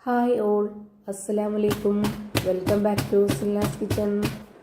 Hi all, അസ്സലാമലൈക്കും. Welcome back to Silna's kitchen.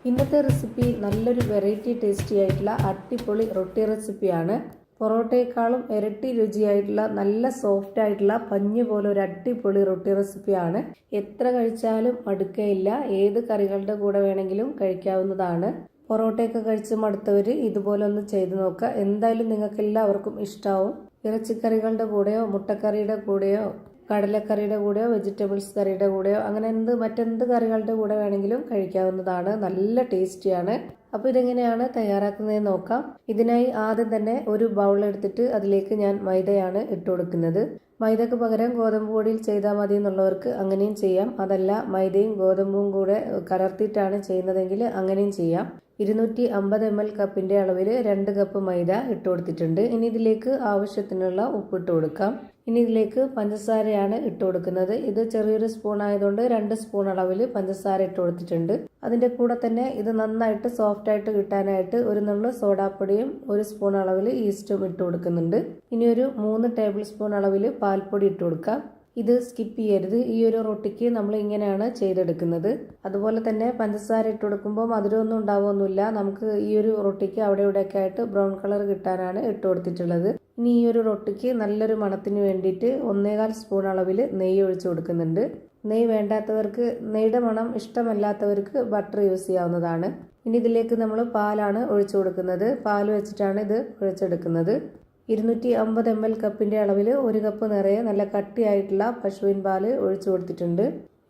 ഇന്നത്തെ recipe നല്ലൊരു വെറൈറ്റി ടേസ്റ്റി ആയിട്ടുള്ള അടിപൊളി റൊട്ടി റെസിപ്പിയാണ്. പൊറോട്ടയെക്കാളും ഇരട്ടി രുചിയായിട്ടുള്ള നല്ല സോഫ്റ്റ് ആയിട്ടുള്ള പഞ്ഞ് പോലെ ഒരു അടിപൊളി റൊട്ടി റെസിപ്പിയാണ്. എത്ര കഴിച്ചാലും മടുക്കയില്ല. ഏത് കറികളുടെ കൂടെ വേണമെങ്കിലും കഴിക്കാവുന്നതാണ്. പൊറോട്ടയൊക്കെ കഴിച്ച് മടുത്തവർ ഇതുപോലെ ഒന്ന് ചെയ്ത് നോക്കുക. എന്തായാലും നിങ്ങൾക്ക് എല്ലാവർക്കും ഇഷ്ടാവും. ഇറച്ചിക്കറികളുടെ കൂടെയോ മുട്ടക്കറിയുടെ കൂടെയോ കടലക്കറിയുടെ കൂടെയോ വെജിറ്റബിൾസ് കറിയുടെ കൂടെയോ അങ്ങനെ മറ്റെന്ത് കറികളുടെ കൂടെ വേണമെങ്കിലും കഴിക്കാവുന്നതാണ്. നല്ല ടേസ്റ്റിയാണ്. അപ്പോൾ ഇതെങ്ങനെയാണ് തയ്യാറാക്കുന്നതെന്ന് നോക്കാം. ഇതിനായി ആദ്യം തന്നെ ഒരു ബൗൾ എടുത്തിട്ട് അതിലേക്ക് ഞാൻ മൈദയാണ് ഇട്ട് കൊടുക്കുന്നത്. മൈദക്ക് പകരം ഗോതമ്പ് പൊടിയിൽ ചെയ്താൽ മതി എന്നുള്ളവർക്ക് അങ്ങനെയും ചെയ്യാം. അതല്ല മൈദയും ഗോതമ്പും കൂടെ കലർത്തിയിട്ടാണ് ചെയ്യുന്നതെങ്കിൽ അങ്ങനെയും ചെയ്യാം. 250 ml കപ്പിന്റെ അളവിൽ 2 കപ്പ് മൈദ ഇട്ട് കൊടുത്തിട്ടുണ്ട്. ഇനി ഇതിലേക്ക് ആവശ്യത്തിനുള്ള ഉപ്പ് ഇട്ട് കൊടുക്കാം. ഇനി ഇതിലേക്ക് പഞ്ചസാരയാണ് ഇട്ട് കൊടുക്കുന്നത്. ഇത് ചെറിയൊരു സ്പൂൺ ആയതുകൊണ്ട് 2 സ്പൂൺ അളവിൽ പഞ്ചസാര ഇട്ട് കൊടുത്തിട്ടുണ്ട്. അതിന്റെ കൂടെ തന്നെ ഇത് നന്നായിട്ട് സോഫ്റ്റ് ആയിട്ട് കിട്ടാനായിട്ട് ഒരു നുള്ളു സോഡാപ്പൊടിയും 1 സ്പൂൺ അളവിൽ ഈസ്റ്റും ഇട്ട് കൊടുക്കുന്നുണ്ട്. ഇനി ഒരു 3 ടേബിൾ സ്പൂൺ അളവിൽ പാൽപ്പൊടി ഇട്ട് കൊടുക്കാം. ഇത് സ്കിപ്പ് ചെയ്യരുത്. ഈ ഒരു റൊട്ടിക്ക് നമ്മൾ ഇങ്ങനെയാണ് ചെയ്തെടുക്കുന്നത്. അതുപോലെ തന്നെ പഞ്ചസാര ഇട്ട് കൊടുക്കുമ്പോൾ മധുരമൊന്നും ഉണ്ടാവുമൊന്നുമില്ല. നമുക്ക് ഈ ഒരു റൊട്ടിക്ക് അവിടെ ഇവിടെയൊക്കെ ആയിട്ട് ബ്രൗൺ കളർ കിട്ടാനാണ് ഇട്ട് കൊടുത്തിട്ടുള്ളത്. ഇനി ഈ ഒരു റൊട്ടിക്ക് നല്ലൊരു മണത്തിന് വേണ്ടിയിട്ട് 1.25 സ്പൂൺ അളവിൽ നെയ്യ് ഒഴിച്ചു കൊടുക്കുന്നുണ്ട്. നെയ്യ് വേണ്ടാത്തവർക്ക്, നെയ്യുടെ മണം ഇഷ്ടമല്ലാത്തവർക്ക് ബട്ടർ യൂസ് ചെയ്യാവുന്നതാണ്. ഇനി ഇതിലേക്ക് നമ്മൾ പാലാണ് ഒഴിച്ചു കൊടുക്കുന്നത്. പാൽ വെച്ചിട്ടാണ് ഇത് കുഴച്ചെടുക്കുന്നത്. 250 ml കപ്പിന്റെ അളവിൽ 1 കപ്പ് നിറയെ നല്ല കട്ടിയായിട്ടുള്ള പശുവിൻ പാല് ഒഴിച്ചു കൊടുത്തിട്ടുണ്ട്.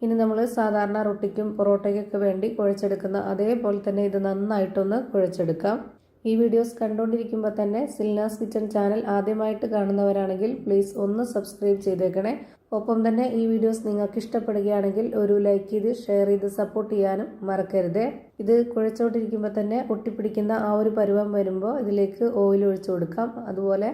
ഇനി നമ്മൾ സാധാരണ റൊട്ടിക്കും പൊറോട്ടയ്ക്കൊക്കെ വേണ്ടി കുഴച്ചെടുക്കുന്ന അതേപോലെ തന്നെ ഇത് നന്നായിട്ടൊന്ന് കുഴച്ചെടുക്കാം. ഈ വീഡിയോസ് കണ്ടുകൊണ്ടിരിക്കുമ്പോൾ തന്നെ സിൽനാസ് കിച്ചൺ ചാനൽ ആദ്യമായിട്ട് കാണുന്നവരാണെങ്കിൽ പ്ലീസ് ഒന്ന് സബ്സ്ക്രൈബ് ചെയ്തേക്കണേ. ഒപ്പം തന്നെ ഈ വീഡിയോസ് നിങ്ങൾക്ക് ഇഷ്ടപ്പെടുകയാണെങ്കിൽ ഒരു ലൈക്ക് ചെയ്ത് ഷെയർ ചെയ്ത് സപ്പോർട്ട് ചെയ്യാനും മറക്കരുത്. ഇത് കുഴച്ചോണ്ടിരിക്കുമ്പോൾ തന്നെ ഒട്ടിപ്പിടിക്കുന്ന ആ ഒരു പരുവം വരുമ്പോൾ ഇതിലേക്ക് ഓയിൽ ഒഴിച്ചു കൊടുക്കാം. അതുപോലെ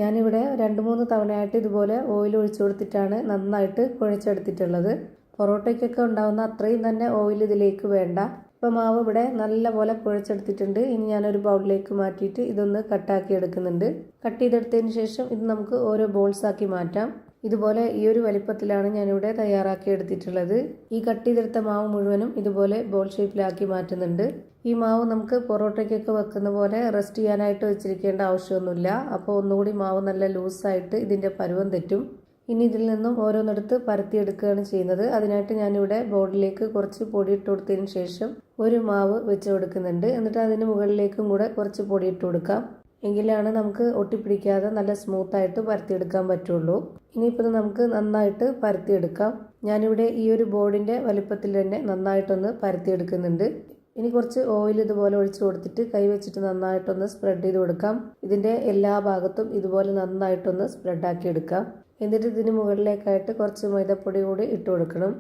ഞാനിവിടെ 2-3 തവണയായിട്ട് ഇതുപോലെ ഓയിൽ ഒഴിച്ചു കൊടുത്തിട്ടാണ് നന്നായിട്ട് കുഴച്ചെടുത്തിട്ടുള്ളത്. പൊറോട്ടയ്ക്കൊക്കെ ഉണ്ടാകുന്ന അത്രയും തന്നെ ഓയിൽ ഇതിലേക്ക് വേണ്ട. ഇപ്പോൾ മാവ് ഇവിടെ നല്ല പോലെ കുഴച്ചെടുത്തിട്ടുണ്ട്. ഇനി ഞാനൊരു ബൗളിലേക്ക് മാറ്റിയിട്ട് ഇതൊന്ന് കട്ടാക്കി എടുക്കുന്നുണ്ട്. കട്ട് ചെയ്തെടുത്തതിന് ശേഷം ഇത് നമുക്ക് ഓരോ ബോൾസ് ആക്കി മാറ്റാം. ഇതുപോലെ ഈ ഒരു വലിപ്പത്തിലാണ് ഞാനിവിടെ തയ്യാറാക്കി എടുത്തിട്ടുള്ളത്. ഈ കട്ട് ചെയ്തെടുത്ത മാവ് മുഴുവനും ഇതുപോലെ ബോൾ ഷേപ്പിലാക്കി മാറ്റുന്നുണ്ട്. ഈ മാവ് നമുക്ക് പൊറോട്ടയ്ക്കൊക്കെ വെക്കുന്ന പോലെ റെസ്റ്റ് ചെയ്യാനായിട്ട് വെച്ചിരിക്കേണ്ട ആവശ്യമൊന്നുമില്ല. അപ്പോൾ ഒന്നുകൂടി മാവ് നല്ല ലൂസായിട്ട് ഇതിൻ്റെ പരുവം തെറ്റും. ഇനി ഇതിൽ നിന്നും ഓരോന്നെടുത്ത് പരത്തിയെടുക്കുകയാണ് ചെയ്യുന്നത്. അതിനായിട്ട് ഞാനിവിടെ ബോർഡിലേക്ക് കുറച്ച് പൊടി ഇട്ട് കൊടുത്തതിന് ശേഷം ഒരു മാവ് വെച്ച് കൊടുക്കുന്നുണ്ട്. എന്നിട്ട് അതിന് മുകളിലേക്കും കൂടെ കുറച്ച് പൊടി ഇട്ട് കൊടുക്കാം. എങ്കിലാണ് നമുക്ക് ഒട്ടിപ്പിടിക്കാതെ നല്ല സ്മൂത്തായിട്ട് പരത്തിയെടുക്കാൻ പറ്റുള്ളൂ. ഇനിയിപ്പോൾ ഇത് നമുക്ക് നന്നായിട്ട് പരത്തിയെടുക്കാം. ഞാനിവിടെ ഈ ഒരു ബോർഡിൻ്റെ വലിപ്പത്തിൽ തന്നെ നന്നായിട്ടൊന്ന് പരത്തിയെടുക്കുന്നുണ്ട്. ഇനി കുറച്ച് ഓയിൽ ഇതുപോലെ ഒഴിച്ചു കൊടുത്തിട്ട് കൈ വെച്ചിട്ട് നന്നായിട്ടൊന്ന് സ്പ്രെഡ് ചെയ്ത് കൊടുക്കാം. ഇതിൻ്റെ എല്ലാ ഭാഗത്തും ഇതുപോലെ നന്നായിട്ടൊന്ന് സ്പ്രെഡാക്കി എടുക്കാം. എന്നിട്ട് ഇതിന് മുകളിലേക്കായിട്ട് കുറച്ച് മൈദപ്പൊടി കൂടി ഇട്ട് കൊടുക്കണം.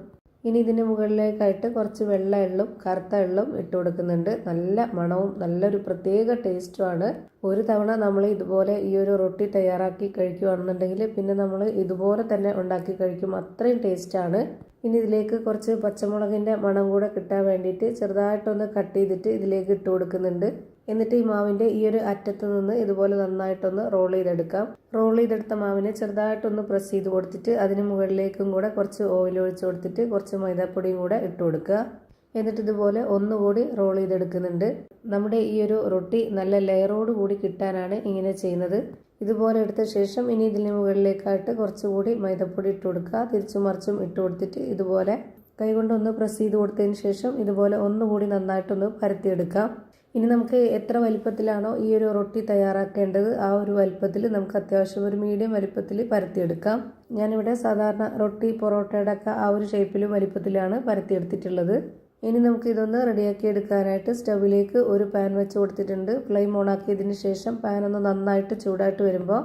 ഇനി ഇതിന് മുകളിലേക്കായിട്ട് കുറച്ച് വെള്ള എള്ളും കറുത്ത എള്ളും ഇട്ട് കൊടുക്കുന്നുണ്ട്. നല്ല മണവും നല്ലൊരു പ്രത്യേക ടേസ്റ്റുമാണ്. ഒരു തവണ നമ്മൾ ഇതുപോലെ ഈ ഒരു റൊട്ടി തയ്യാറാക്കി കഴിക്കുകയാണെന്നുണ്ടെങ്കിൽ പിന്നെ നമ്മൾ ഇതുപോലെ തന്നെ ഉണ്ടാക്കി കഴിക്കും. അത്രയും ടേസ്റ്റാണ്. ഇനി ഇതിലേക്ക് കുറച്ച് പച്ചമുളകിൻ്റെ മണം കൂടെ കിട്ടാൻ വേണ്ടിയിട്ട് ചെറുതായിട്ടൊന്ന് കട്ട് ചെയ്തിട്ട് ഇതിലേക്ക് ഇട്ട് കൊടുക്കുന്നുണ്ട്. എന്നിട്ട് ഈ മാവിൻ്റെ ഈ ഒരു അറ്റത്ത് നിന്ന് ഇതുപോലെ നന്നായിട്ടൊന്ന് റോൾ ചെയ്തെടുക്കാം. റോൾ ചെയ്തെടുത്ത മാവിനെ ചെറുതായിട്ടൊന്ന് പ്രസ് ചെയ്ത് കൊടുത്തിട്ട് അതിന് മുകളിലേക്കും കൂടെ കുറച്ച് ഓയിൽ ഒഴിച്ച് കൊടുത്തിട്ട് കുറച്ച് മൈദാപ്പൊടിയും കൂടെ ഇട്ട് കൊടുക്കുക. എന്നിട്ട് ഇതുപോലെ ഒന്നുകൂടി റോൾ ചെയ്തെടുക്കുന്നുണ്ട്. നമ്മുടെ ഈ ഒരു റൊട്ടി നല്ല ലെയറോട് കൂടി കിട്ടാനാണ് ഇങ്ങനെ ചെയ്യുന്നത്. ഇതുപോലെ എടുത്ത ശേഷം ഇനി ഇതിന് മുകളിലേക്കായിട്ട് കുറച്ചുകൂടി മൈദപ്പൊടി ഇട്ട് കൊടുക്കുക. തിരിച്ചും മറിച്ചും ഇട്ട് കൊടുത്തിട്ട് ഇതുപോലെ കൈകൊണ്ടൊന്ന് പ്രസ് ചെയ്ത് കൊടുത്തതിന് ശേഷം ഇതുപോലെ ഒന്നുകൂടി നന്നായിട്ടൊന്ന് പരത്തിയെടുക്കാം. ഇനി നമുക്ക് എത്ര വലിപ്പത്തിലാണോ ഈ ഒരു റൊട്ടി തയ്യാറാക്കേണ്ടത് ആ ഒരു വലിപ്പത്തിൽ നമുക്ക് അത്യാവശ്യം ഒരു മീഡിയം വലിപ്പത്തിൽ പരത്തിയെടുക്കാം. ഞാനിവിടെ സാധാരണ റൊട്ടി പൊറോട്ടയുടെ ഒക്കെ ആ ഒരു ഷേപ്പിലും വലിപ്പത്തിലാണ് പരത്തിയെടുത്തിട്ടുള്ളത്. ഇനി നമുക്ക് ഇതൊന്ന് റെഡിയാക്കി എടുക്കാനായിട്ട് സ്റ്റവിലേക്ക് ഒരു പാൻ വെച്ച് കൊടുത്തിട്ടുണ്ട്. ഫ്ലെയിം ഓൺ ആക്കിയതിന് ശേഷം പാൻ ഒന്ന് നന്നായിട്ട് ചൂടായിട്ട് വരുമ്പോൾ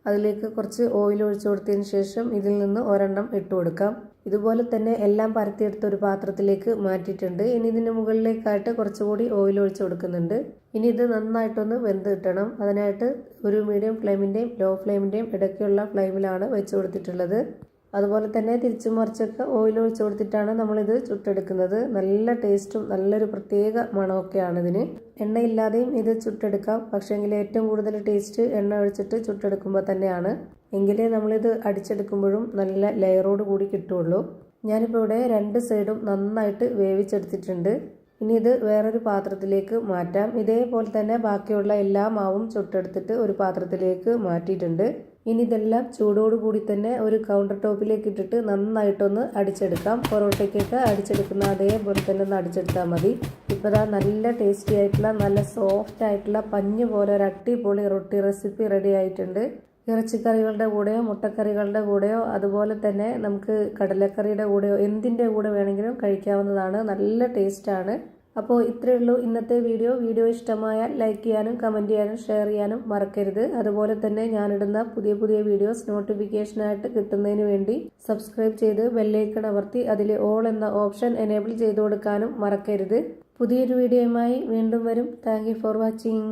അതിലേക്ക് കുറച്ച് ഓയിൽ ഒഴിച്ചു കൊടുത്തതിന് ശേഷം ഇതിൽ നിന്ന് ഒരെണ്ണം ഇട്ട് കൊടുക്കാം. ഇതുപോലെ തന്നെ എല്ലാം പരത്തിയെടുത്ത ഒരു പാത്രത്തിലേക്ക് മാറ്റിയിട്ടുണ്ട്. ഇനി ഇതിന് മുകളിലേക്കായിട്ട് കുറച്ചുകൂടി ഓയിൽ ഒഴിച്ചു കൊടുക്കുന്നുണ്ട്. ഇനി ഇത് നന്നായിട്ടൊന്ന് വെന്ത് കിട്ടണം. അതിനായിട്ട് ഒരു മീഡിയം ഫ്ലെയിമിൻ്റെയും ലോ ഫ്ലെയിമിൻ്റെയും ഇടയ്ക്കുള്ള ഫ്ലെയിമിലാണ് വെച്ച് കൊടുത്തിട്ടുള്ളത്. അതുപോലെ തന്നെ തിരിച്ചും മറിച്ചൊക്കെ ഓയിൽ ഒഴിച്ച് കൊടുത്തിട്ടാണ് നമ്മളിത് ചുട്ടെടുക്കുന്നത്. നല്ല ടേസ്റ്റും നല്ലൊരു പ്രത്യേക മണമൊക്കെയാണ് ഇതിന്. എണ്ണയില്ലാതെയും ഇത് ചുട്ടെടുക്കാം. പക്ഷേങ്കിൽ ഏറ്റവും കൂടുതൽ ടേസ്റ്റ് എണ്ണ ഒഴിച്ചിട്ട് ചുട്ടെടുക്കുമ്പോൾ തന്നെയാണ്. എങ്കിലേ നമ്മളിത് അടിച്ചെടുക്കുമ്പോഴും നല്ല ലെയറോട് കൂടി കിട്ടുള്ളൂ. ഞാനിപ്പോൾ ഇവിടെ 2 സൈഡും നന്നായിട്ട് വേവിച്ചെടുത്തിട്ടുണ്ട്. ഇനി ഇത് വേറൊരു പാത്രത്തിലേക്ക് മാറ്റാം. ഇതേപോലെ തന്നെ ബാക്കിയുള്ള എല്ലാ മാവും ചുട്ടെടുത്തിട്ട് ഒരു പാത്രത്തിലേക്ക് മാറ്റിയിട്ടുണ്ട്. ഇനി ഇതെല്ലാം ചൂടോടുകൂടി തന്നെ ഒരു കൗണ്ടർ ടോപ്പിലേക്ക് ഇട്ടിട്ട് നന്നായിട്ടൊന്ന് അടിച്ചെടുക്കാം. പൊറോട്ടയ്ക്കൊക്കെ അടിച്ചെടുക്കുന്ന അതേപോലെ തന്നെ ഒന്ന് അടിച്ചെടുത്താൽ മതി. ഇപ്പോൾ നല്ല ടേസ്റ്റി ആയിട്ടുള്ള നല്ല സോഫ്റ്റ് ആയിട്ടുള്ള പഞ്ഞ് പോലെ ഒരു അടിപൊളി റൊട്ടി റെസിപ്പി റെഡി ആയിട്ടുണ്ട്. ഇറച്ചിക്കറികളുടെ കൂടെയോ മുട്ടക്കറികളുടെ കൂടെയോ അതുപോലെ തന്നെ നമുക്ക് കടലക്കറിയുടെ കൂടെയോ എന്തിൻ്റെ കൂടെ വേണമെങ്കിലും കഴിക്കാവുന്നതാണ്. നല്ല ടേസ്റ്റാണ്. അപ്പോൾ ഇത്രയേ ഉള്ളൂ ഇന്നത്തെ വീഡിയോ ഇഷ്ടമായാൽ ലൈക്ക് ചെയ്യാനും കമൻറ്റ് ചെയ്യാനും ഷെയർ ചെയ്യാനും മറക്കരുത്. അതുപോലെ തന്നെ ഞാനിടുന്ന പുതിയ വീഡിയോസ് നോട്ടിഫിക്കേഷനായിട്ട് കിട്ടുന്നതിന് വേണ്ടി സബ്സ്ക്രൈബ് ചെയ്ത് ബെല്ലൈക്കൺ അമർത്തി അതിൽ ഓൾ എന്ന ഓപ്ഷൻ എനേബിൾ ചെയ്ത് കൊടുക്കാനും മറക്കരുത്. പുതിയൊരു വീഡിയോയുമായി വീണ്ടും വരും. Thank you for watching.